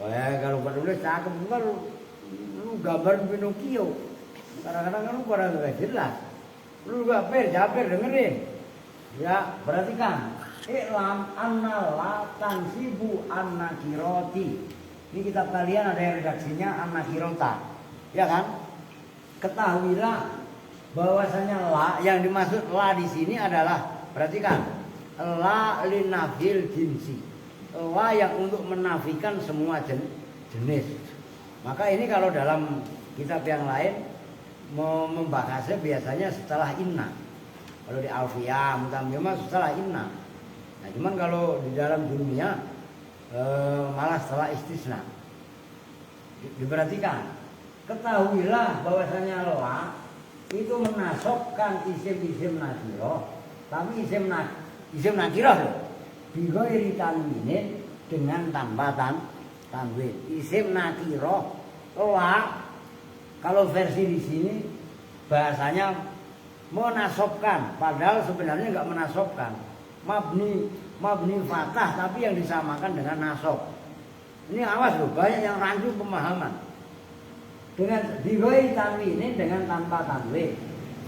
Kalau buat nulis cakep bener lu gambar Pinocchio. Kadang-kadang kan lu kurang jelas. Lu gak Jaber dengerin. Ya, perhatikan. I'lam anna la tansibu an-nakirati. Ini kitab kalian ada yang redaksinya an-nakirota. Ya kan? Ketahuilah bahwasanya la yang dimaksud la di sini adalah, perhatikan, la linafil jinsi. La yang untuk menafikan semua jenis. Maka ini kalau dalam kitab yang lain membahasnya biasanya setelah inna. Kalau di Alfiyah, Mutamimah setelah inna. Nah, cuman kalau di dalam dunia malah setelah istisna. Diperhatikan. Ketahuilah bahwasanya la itu menasobkan isim nakiroh, tapi isim nakiroh loh. Bighairi tanwinin, dengan tanpa tanwin. Isim nakiroh la, kalau versi di sini bahasanya menasobkan, padahal sebenarnya enggak menasobkan. Mabni fathah tapi yang disamakan dengan nasob. Ini awas loh, banyak yang rancu pemahaman. Dengan bighairi tanwinin, dengan tanpa tanwin.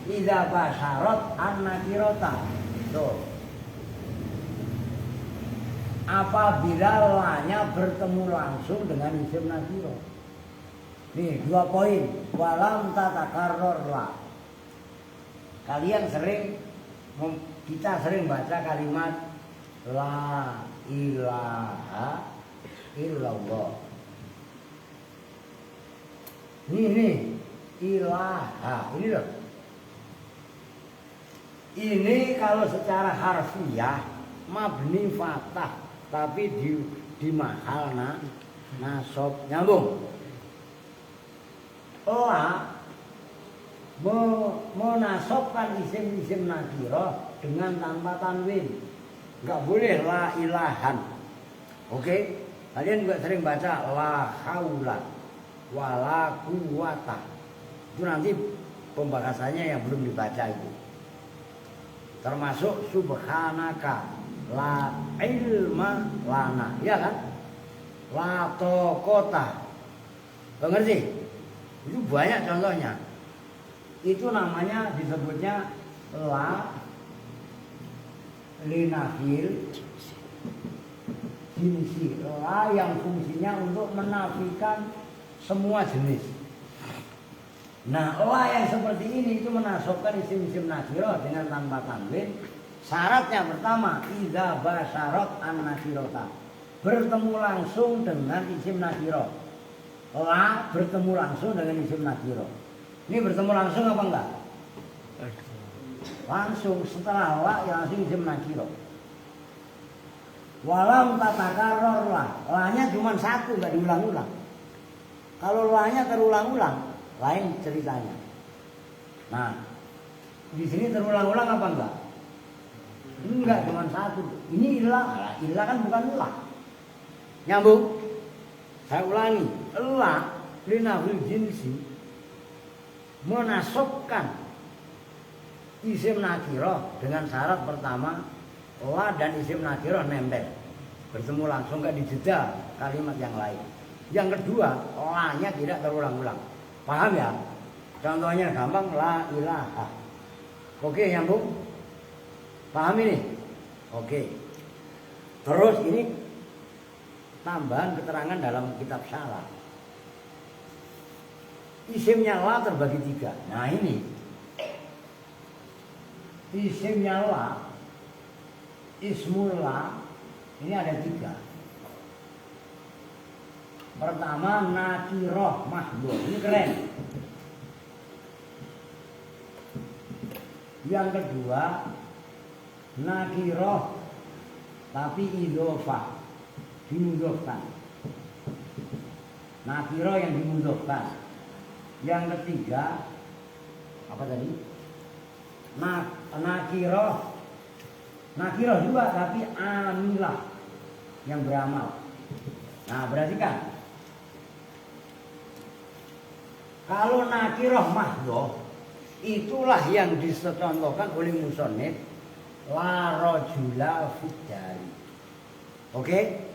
Idza basyarat an-nakirata. Tuh. Apabila lanya bertemu langsung dengan isim nakirah. Nih 2 poin. Walam tatakarrar la. Kalian kita sering baca kalimat la ilaha illallah. Ini ilaha, ini loh. Ini kalau secara harfiah mabni fathah, tapi di mahal nasob, nyambung. La menasobkan isim nakirah dengan tanpa tanwin. Enggak boleh la ilahan. Oke? Kalian juga sering baca la haula wala quwata. Itu nanti pembahasannya yang belum dibaca itu. Termasuk subhanaka la ilma lana, ya kan? La taqata. Ngerti? Itu banyak contohnya. Itu namanya disebutnya la linafil jinsi, la yang fungsinya untuk menafikan semua jenis. Nah, la yang seperti ini itu menasobkan isim nakirah dengan tanpa tanwin. Syaratnya pertama, idza basyarat an-nakirata, bertemu langsung dengan isim nakirah. La bertemu langsung dengan isim nakirah. Ini bertemu langsung apa enggak? Langsung, setelah la yang langsung isim nakirah. Walam tatakarrar la, la-nya cuma satu, enggak diulang-ulang. Kalau la-nya terulang-ulang, lain ceritanya. Nah, di sini terulang-ulang apa enggak? Enggak, cuma satu. Ini ilah, ilah kan bukan ilah. Nyambung? Saya ulangi, ilah linafil jinsi menasobkan isim nakirah dengan syarat pertama, la dan isim nakirah nempel, bertemu langsung, enggak dijeda kalimat yang lain. Yang kedua, la-nya tidak terulang-ulang. Paham ya? Contohnya gampang, la ilaha. Oke, nyambung? Paham ini? Oke. Terus ini tambahan keterangan dalam kitab syarah. Isimnya la terbagi 3. Nah ini isimnya la, ismul la, ini ada 3. Pertama nakirah mahdhuf, ini keren. Yang kedua nakirah tapi idhofah, dimudhofkan. Nakirah yang dimudhofkan. Yang ketiga apa tadi? Nakirah juga tapi amilah, yang beramal. Nah, berarti kan kalau nakirah mahdhuf itulah yang dicontohkan oleh musannif la rajula fiddari. Oke?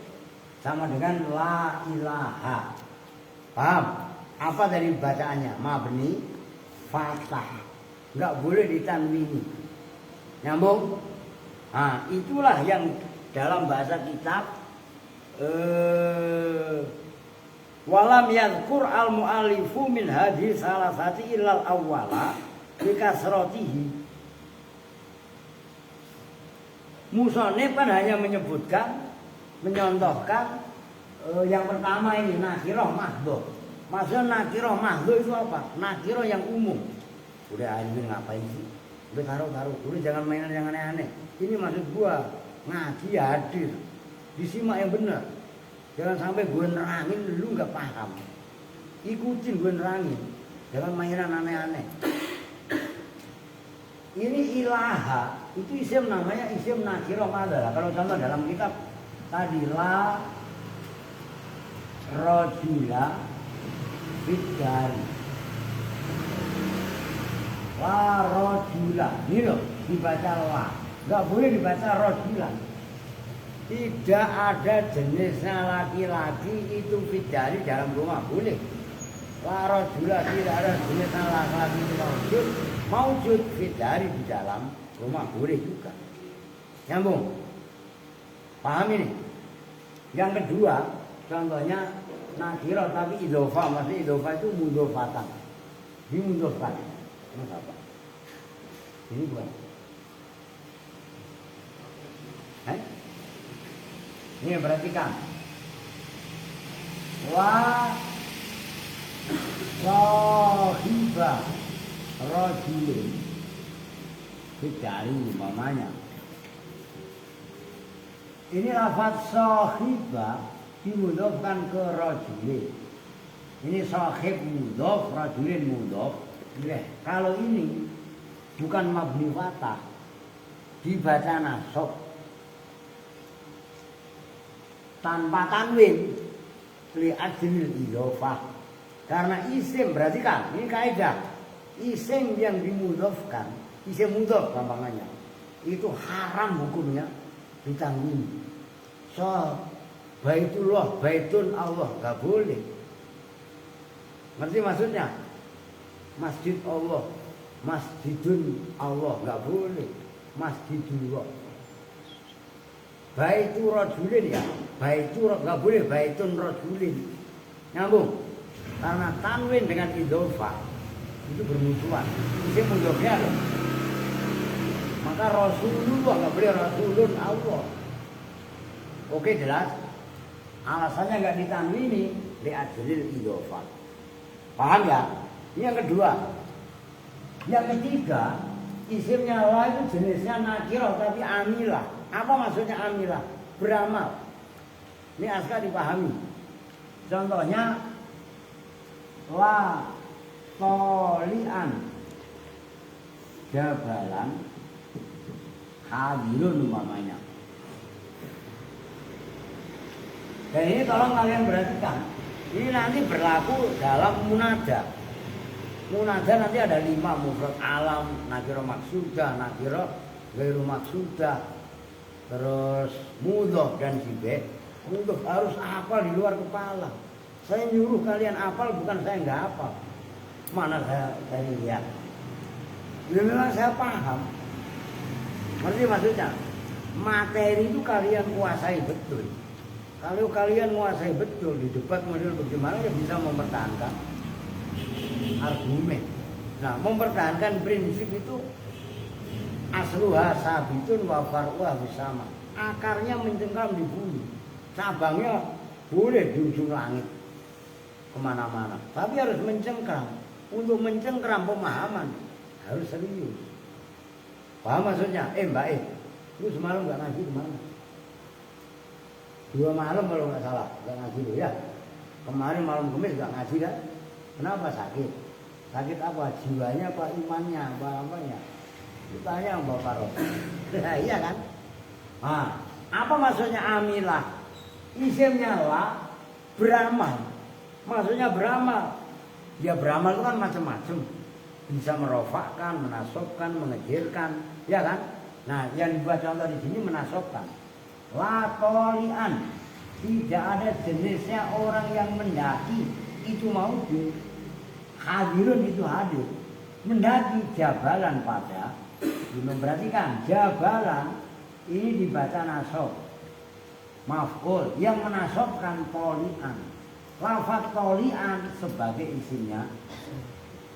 Sama dengan la ilaha. Paham? Apa dari bacaannya? Mabni fathah. Enggak boleh ditanwini. Nyambung? Nah, itulah yang dalam bahasa kitab walam yadhkur al-mu'allifu min hadhihi salasati illal awwala bi kasratihi. Musannif kan hanya menyebutkan, menyontohkan yang pertama ini nakirah mahdhuf. Maksud nakirah mahdhuf itu apa? Nakirah yang umum. Udah anjing ngapain sih? Udah taruh. Udah jangan mainan yang aneh-aneh. Ini maksud gua ngaji hadir. Disimak yang benar. Jangan sampai gue nerangin lu nggak paham. Ikutin gue nerangin. Jangan mainan aneh-aneh. Ini ilaha, itu isim namanya isim nakirah adalah. Kalau contoh dalam kitab tadi la rojula fiddari. La rojula, ini loh dibaca la, nggak boleh dibaca rojula. Tidak ada jenisnya laki-laki itu fiddari dalam rumah, boleh. La rojula, tidak ada jenisnya laki-laki itu maujud fiddari di dalam rumah, boleh juga. Nyambung? Paham ini? Yang kedua, contohnya nakirah tapi idhofah, maksudnya idhofah itu mudhofatan. Dimudhofkan. Mas apa? Ini bukan. Ini perhatikan. Wa sohibah rojulin fiddari umpamanya. Ini lafaz sohibah dimudhofkan ke rojulin. Ini sohib mudhof, rojulin mudhof. Kalau ini bukan mabni fatah, dibaca nasab tanpa tanwin li ajlil idhofah. Karena isim, berarti kan ini kaidah. Isim yang dimudhofkan, isim mudhof gampangannya, itu haram hukumnya ditanwin. So baitullah, baitun Allah, gak boleh. Ngerti maksudnya? Masjid Allah, masjidun Allah, nggak boleh. Masjidullah. Baitu rajulin ya, baitu nggak boleh, baitun rajulin. Nyambung? Karena tanwin dengan idhofah itu bermusuhan. Itu mudhofnya loh. Maka Rasulullah nggak boleh, Rasulun Allah. Oke, jelas? Alasannya nggak ditanwini li ajlil idhofah. Paham ya? Ini yang kedua. Yang ketiga, isimnya la itu jenisnya nakirah tapi amilah. Apa maksudnya amilah? Beramal. Ini aska dipahami. Contohnya la tolian jabalan hadirun umpamanya. Dan ini tolong kalian perhatikan. Ini nanti berlaku dalam munada. Munada nanti ada 5, mufrad alam, nakirah maksudah, nakirah ghairu maksudah, terus mudhof dan sibeh. Mudhof harus hafal di luar kepala. Saya nyuruh kalian hafal, bukan saya nggak hafal. Mana saya lihat. Ya memang saya paham. Ngerti maksudnya? Materi itu kalian kuasai betul. Kalau kalian menguasai betul di debat model bagaimana ya bisa mempertahankan argumen. Nah, mempertahankan prinsip itu asluha sabitun wa far'uha bersama. Akarnya mencengkram di bumi, cabangnya boleh di ujung langit kemana-mana. Tapi harus mencengkram. Untuk mencengkram pemahaman harus serius. Paham maksudnya? Mbak lu semalam nggak ngaji kemana? 2 malam kalau nggak salah, nggak ngaji lu ya. Kemarin malam Kamis nggak ngaji kan? Kenapa sakit? Sakit apa? Jiwanya apa imannya? Apa apanya? Ditanya sama Bapak Rob. Iya kan? Nah, apa maksudnya amilah? Isimnya la beramal. Maksudnya beramal. Ya beramal itu kan macam-macam. Bisa merofakkan, menasobkan, mengejirkan, ya kan? Nah, yang dibuat contoh di sini menasobkan. La tolian, tidak ada jenisnya orang yang mendaki itu maujud. Hadirun itu hadir. Mendaki jabalan pada. Memperhatikan jabalan ini dibaca nasab. Maf'ul yang menasobkan tolian. Lafaz tolian sebagai isimnya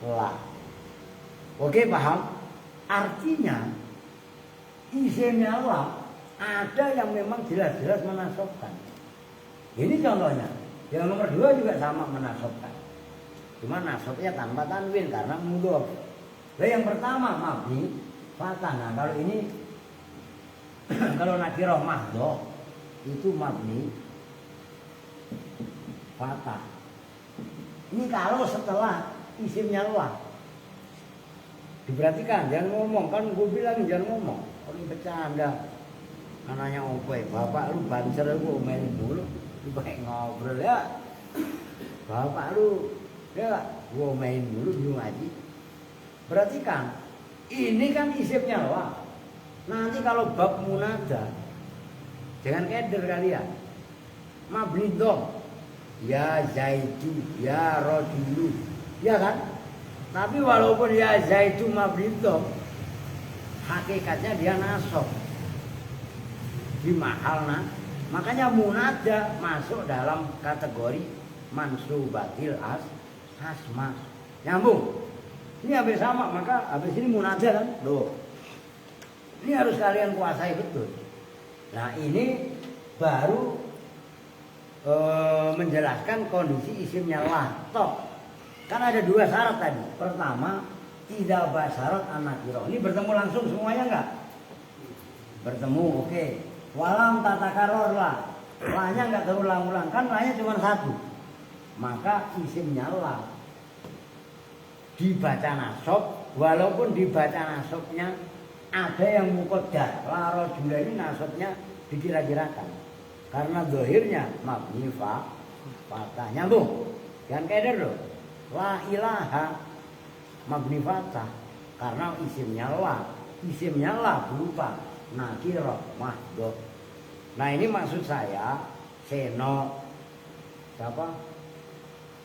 la. Oke, paham? Artinya isimnya la ada yang memang jelas-jelas menasobkan. Ini contohnya. Yang nomor 2 juga sama menasobkan. Cuma nasobnya tanpa tanwin karena mudhof. Nah, yang pertama mabni fathah. Nah, kalau ini kalau nakirah mahdhof itu mabni fathah. Ini kalau setelah isimnya la. Diperhatikan, jangan ngomong. Kan gue bilang jangan ngomong. Oh ini bercanda. Anaknya opo bapak lu banser lu main mulu. Lu baik ngobrol ya. Bapak lu ya gue main mulu belum ngaji. Perhatikan. Ini kan isimnya lah. Nanti kalau bab munada jangan keder kalian. Mabni dom. Ya zaitu, ya rojulu. Ya kan? Tapi walaupun ya zaitu mabni dom, hakikatnya dia nasab. Di mahalna. Makanya munada masuk dalam kategori mansubatil asma. Nyambung. Ini hampir sama, maka habis ini munada kan? Loh. Ini harus kalian kuasai betul. Nah, ini baru menjelaskan kondisi isimnya lah. Toh. Kan ada dua syarat tadi. Pertama, tidak basyarat an-nakirah. Ini bertemu langsung semuanya enggak? Bertemu, oke. Walam tatakaror lah. Lahnya enggak terulang-ulang. Kan lahnya cuma satu. Maka isimnya lah dibaca nasab, walaupun dibaca nasabnya ada yang muqaddar. La rajula ini nasabnya dikira-kirakan. Karena zahirnya mabni fatah. Nyambung. Jangan keder loh. La ilaha mabni fatah. Karena isimnya la. Isimnya la berupa nakirah mahdhuf. Nah ini maksud saya Seno, siapa?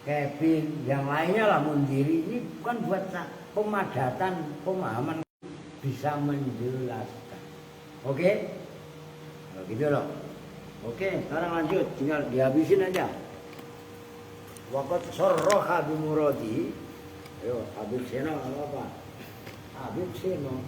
Kevin, yang lainnya lah Mundiri. Ini bukan buat pemadatan pemahaman, bisa menjelaskan. Oke? Kalau gitu loh. Oke, sekarang lanjut, tinggal dihabisin aja. Waqat sarraha bimuradi. Ayo, Habib Seno apa? Habib Seno